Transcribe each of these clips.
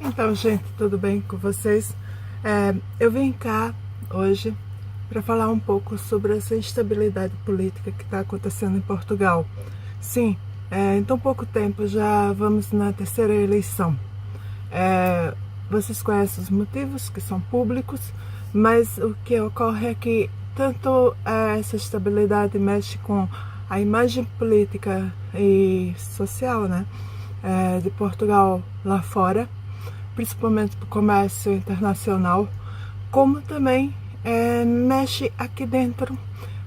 Então, gente, tudo bem com vocês? Eu vim cá hoje para falar um pouco sobre essa instabilidade política que está acontecendo em Portugal. Sim, em tão pouco tempo já vamos na terceira eleição. Vocês conhecem os motivos, que são públicos, mas o que ocorre é que tanto essa estabilidade mexe com a imagem política e social, né, de Portugal lá fora, principalmente para o comércio internacional, como também mexe aqui dentro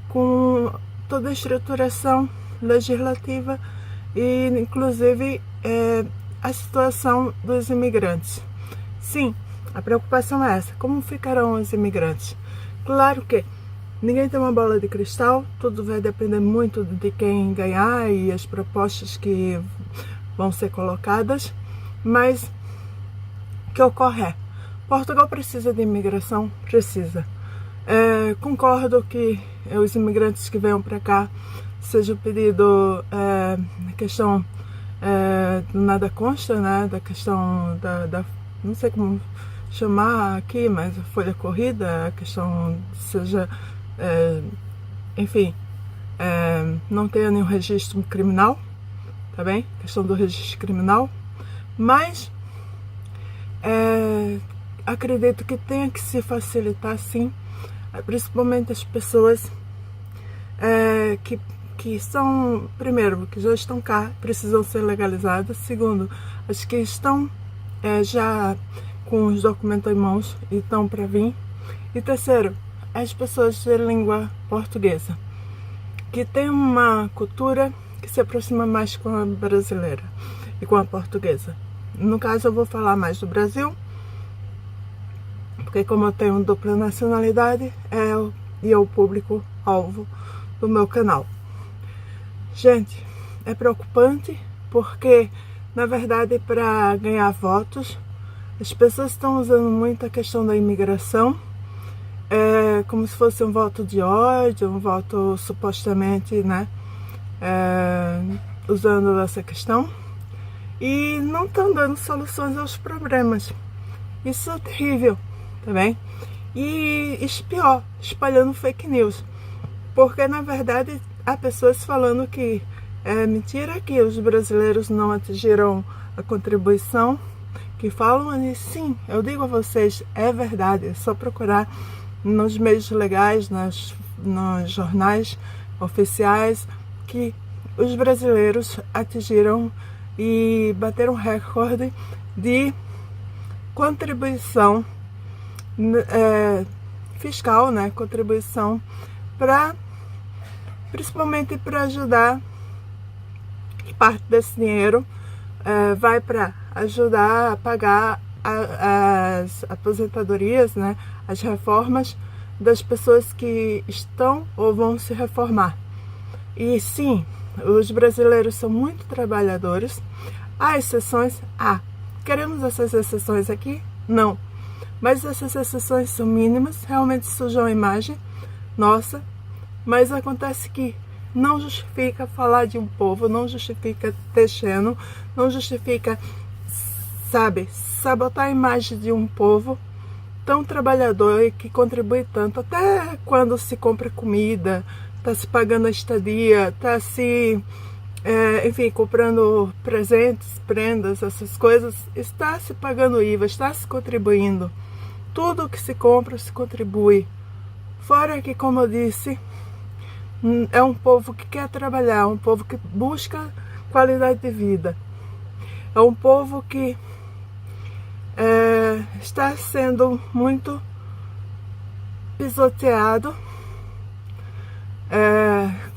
com toda a estruturação legislativa e inclusive a situação dos imigrantes. Sim, a preocupação é essa, como ficarão os imigrantes? Claro que ninguém tem uma bola de cristal, tudo vai depender muito de quem ganhar e as propostas que vão ser colocadas, mas o que ocorre é, Portugal precisa de imigração? Precisa. Concordo que os imigrantes que venham para cá seja pedido na questão do nada consta, né, da questão da não sei como chamar aqui, mas a folha corrida, a questão seja, enfim, não tenha nenhum registro criminal, tá bem? A questão do registro criminal, mas acredito que tenha que se facilitar, sim, principalmente as pessoas que são, primeiro, que já estão cá, precisam ser legalizadas. Segundo, as que estão já com os documentos em mãos e estão para vir. E terceiro, as pessoas de língua portuguesa, que tem uma cultura que se aproxima mais com a brasileira e com a portuguesa. No caso, eu vou falar mais do Brasil, porque como eu tenho dupla nacionalidade, e é o público-alvo do meu canal. Gente, é preocupante porque, na verdade, para ganhar votos, as pessoas estão usando muito a questão da imigração como se fosse um voto de ódio, um voto supostamente, né, usando essa questão, e não estão dando soluções aos problemas. Isso é terrível, tá bem? E pior, espalhando fake news, porque na verdade há pessoas falando que é mentira que os brasileiros não atingiram a contribuição, que falam ali. Sim, eu digo a vocês, é verdade, é só procurar nos meios legais, nos jornais oficiais, que os brasileiros atingiram e bateram recorde de contribuição fiscal, né? Contribuição principalmente para ajudar, que parte desse dinheiro vai para ajudar a pagar as aposentadorias, né? As reformas das pessoas que estão ou vão se reformar. E sim, os brasileiros são muito trabalhadores. Há exceções? Queremos essas exceções aqui? Não. Mas essas exceções são mínimas, realmente sujam a imagem nossa, mas acontece que não justifica falar de um povo, não justifica ter xeno, não justifica, sabe, sabotar a imagem de um povo tão trabalhador e que contribui tanto, até quando se compra comida, está se pagando a estadia, está se, enfim, comprando presentes, prendas, essas coisas, está se pagando IVA, está se contribuindo. Tudo que se compra se contribui. Fora que, como eu disse, é um povo que quer trabalhar, um povo que busca qualidade de vida. É um povo que está sendo muito pisoteado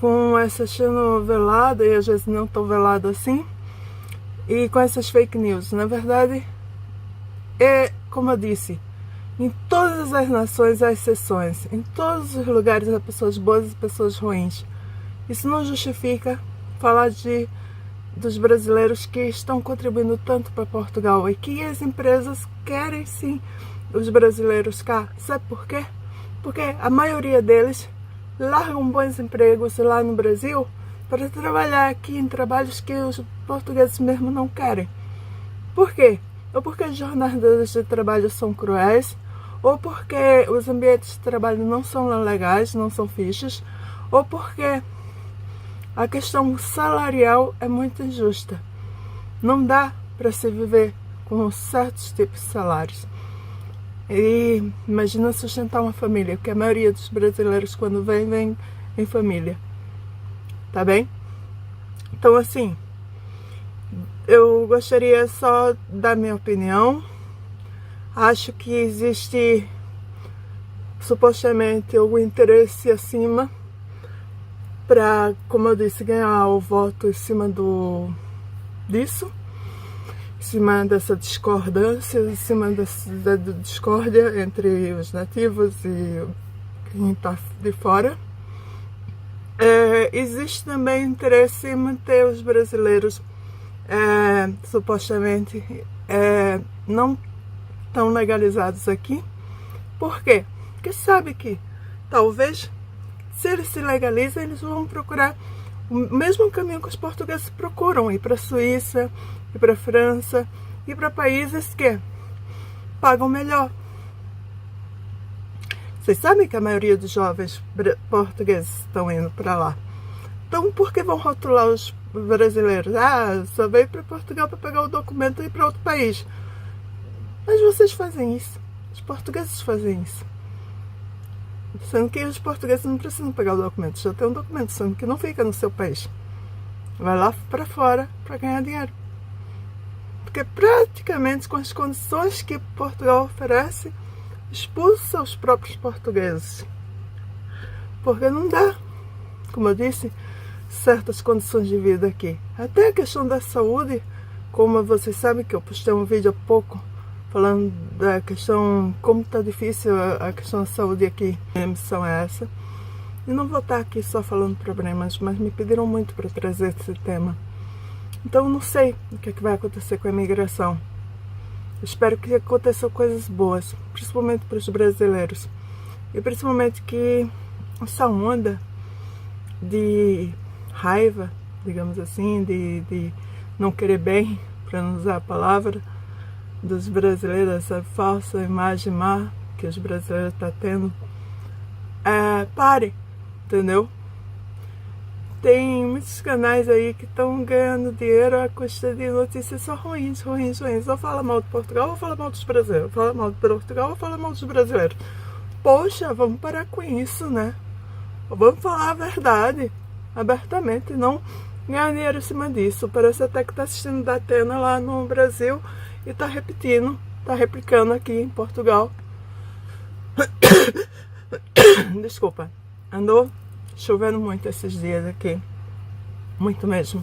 com essa xeno velada, e às vezes não tão velado assim, e com essas fake news. Na verdade, como eu disse, em todas as nações há exceções, em todos os lugares há pessoas boas e pessoas ruins. Isso não justifica falar dos brasileiros que estão contribuindo tanto para Portugal e que as empresas querem sim os brasileiros cá. Sabe por quê? Porque a maioria deles largam bons empregos lá no Brasil para trabalhar aqui em trabalhos que os portugueses mesmo não querem. Por quê? ou porque as jornadas de trabalho são cruéis, ou porque os ambientes de trabalho não são legais, não são fixos, ou porque a questão salarial é muito injusta. Não dá para se viver com certos tipos de salários. E imagina sustentar uma família, porque a maioria dos brasileiros quando vem em família. Tá bem? Então assim, eu gostaria só da minha opinião. Acho que existe supostamente algum interesse acima para, como eu disse, ganhar o voto em cima disso, em cima dessa discordância, em cima da discórdia entre os nativos e quem está de fora. Existe também interesse em manter os brasileiros supostamente não tão legalizados aqui. Por quê? Porque sabe que talvez, se eles se legalizam, eles vão procurar o mesmo caminho que os portugueses procuram, ir para a Suíça, ir para a França, ir para países que pagam melhor. Vocês sabem que a maioria dos jovens portugueses estão indo para lá. Então, por que vão rotular os brasileiros? Ah, só veio para Portugal para pegar o documento e ir para outro país. Mas vocês fazem isso. Os portugueses fazem isso. Sendo que os portugueses não precisam pegar o documento, já tem um documento, sendo que não fica no seu país. Vai lá para fora para ganhar dinheiro. Porque praticamente com as condições que Portugal oferece, expulsa os próprios portugueses. Porque não dá, como eu disse, certas condições de vida aqui. Até a questão da saúde, como vocês sabem que eu postei um vídeo há pouco, falando da questão, como está difícil a questão da saúde aqui. A missão é essa. E não vou estar aqui só falando problemas, mas me pediram muito para trazer esse tema. Então não sei o que vai acontecer com a imigração. Espero que aconteçam coisas boas, principalmente para os brasileiros. E principalmente que essa onda de raiva, digamos assim, de não querer bem, para não usar a palavra, dos brasileiros, essa falsa imagem má que os brasileiros estão tendo, pare, entendeu? Tem muitos canais aí que estão ganhando dinheiro à custa de notícias só ruins. Ou fala mal de Portugal ou fala mal dos brasileiros. Fala mal de Portugal ou fala mal dos brasileiros. Poxa, vamos parar com isso, né? Vamos falar a verdade abertamente, não ganhar dinheiro em cima disso. Parece até que está assistindo da Atena lá no Brasil e está repetindo, está replicando aqui em Portugal. Desculpa, andou chovendo muito esses dias aqui, muito mesmo.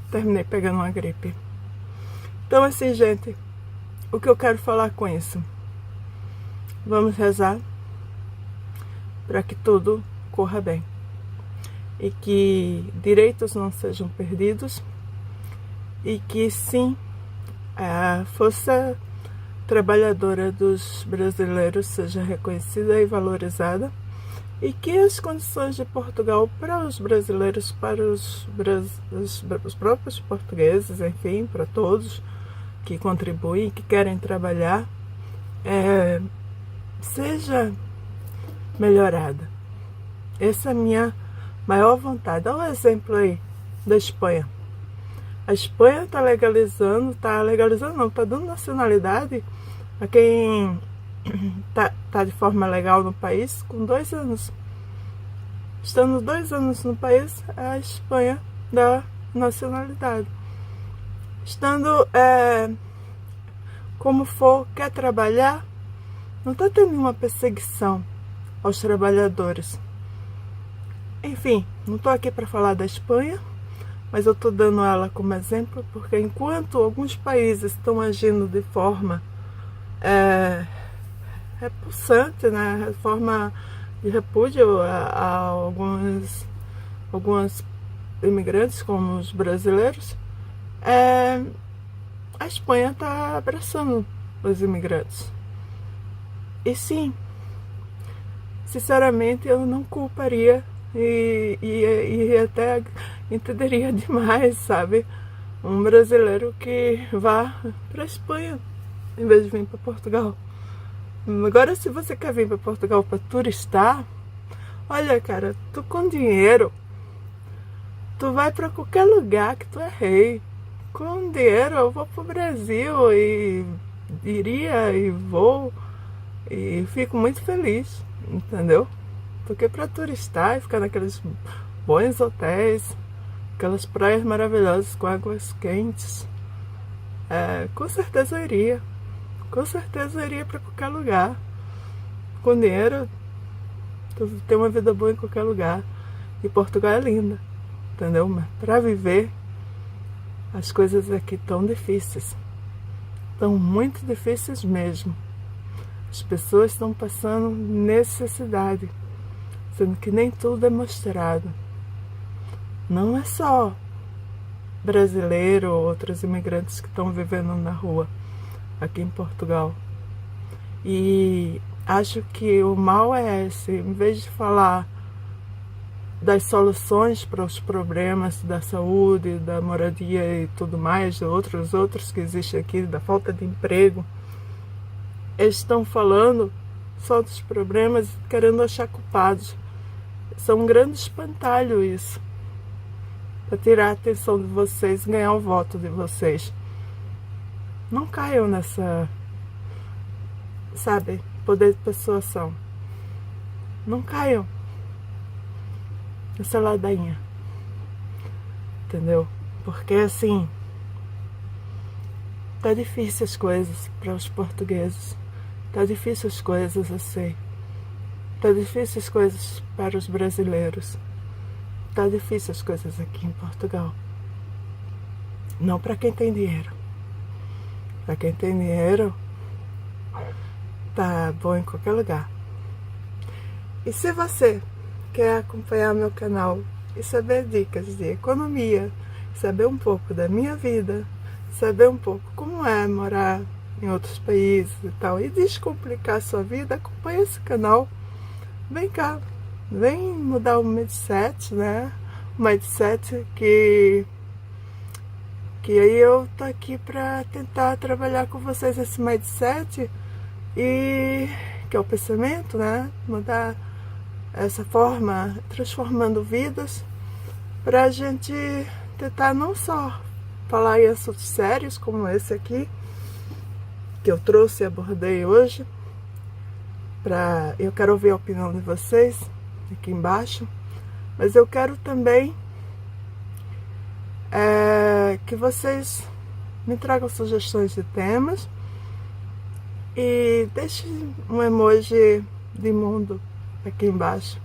Terminei pegando uma gripe. Então assim, gente, o que eu quero falar com isso? Vamos rezar para que tudo corra bem e que direitos não sejam perdidos e que sim, a força trabalhadora dos brasileiros seja reconhecida e valorizada, e que as condições de Portugal para os brasileiros, para os próprios portugueses, enfim, para todos que contribuem, que querem trabalhar, seja melhorada. Essa é a minha maior vontade. Olha o exemplo aí da Espanha. A Espanha está legalizando não, está dando nacionalidade a quem tá de forma legal no país com 2 anos. Estando 2 anos no país, a Espanha dá nacionalidade. Estando como for, quer trabalhar, não está tendo nenhuma perseguição aos trabalhadores. Enfim, não estou aqui para falar da Espanha, mas eu estou dando ela como exemplo, porque enquanto alguns países estão agindo de forma repulsante, né, forma de repúdio a alguns imigrantes, como os brasileiros, a Espanha está abraçando os imigrantes. E sim, sinceramente, eu não culparia e até entenderia demais, sabe? Um brasileiro que vá para a Espanha. em vez de vir para Portugal. Agora, se você quer vir para Portugal para turistar, olha, cara, tu com dinheiro, tu vai para qualquer lugar que tu é rei. Com dinheiro eu vou pro Brasil e iria e vou e fico muito feliz, entendeu? Porque para turistar e ficar naqueles bons hotéis, aquelas praias maravilhosas com águas quentes, com certeza eu iria. Com certeza eu iria para qualquer lugar. Com dinheiro, tu tem uma vida boa em qualquer lugar. E Portugal é linda, entendeu? Mas para viver, as coisas aqui estão difíceis. Estão muito difíceis mesmo. As pessoas estão passando necessidade, sendo que nem tudo é mostrado. Não é só brasileiro ou outros imigrantes que estão vivendo na rua aqui em Portugal. E acho que o mal é esse. Em vez de falar das soluções para os problemas da saúde, da moradia e tudo mais, de outros que existem aqui, da falta de emprego, eles estão falando só dos problemas e querendo achar culpados. São um grande espantalho isso, para tirar a atenção de vocês, ganhar o voto de vocês. Não caiam nessa, sabe, poder de persuasão. Não caiam nessa ladainha, entendeu? Porque assim, tá difícil as coisas para os portugueses, tá difícil as coisas, eu sei. Tá difícil as coisas para os brasileiros, tá difícil as coisas aqui em Portugal. Não para quem tem dinheiro. Para quem tem dinheiro, tá bom em qualquer lugar. E se você quer acompanhar meu canal e saber dicas de economia, saber um pouco da minha vida, saber um pouco como é morar em outros países e tal, e descomplicar a sua vida, acompanhe esse canal. Vem cá, vem mudar o mindset, né? O mindset que aí eu tô aqui para tentar trabalhar com vocês esse mindset, e que é o pensamento, né? Mudar essa forma, transformando vidas, para a gente tentar não só falar em assuntos sérios como esse aqui, que eu trouxe e abordei hoje. Eu quero ouvir a opinião de vocês aqui embaixo, mas eu quero também que vocês me tragam sugestões de temas e deixem um emoji de mundo aqui embaixo,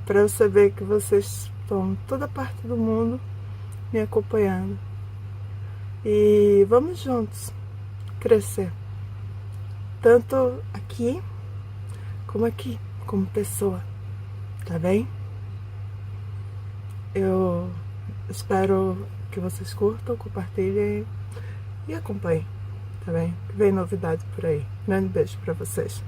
para eu saber que vocês estão em toda parte do mundo me acompanhando. E vamos juntos crescer, tanto aqui, como pessoa, tá bem? Eu espero que vocês curtam, compartilhem e acompanhem, tá bem? Vem novidade por aí. Grande beijo pra vocês.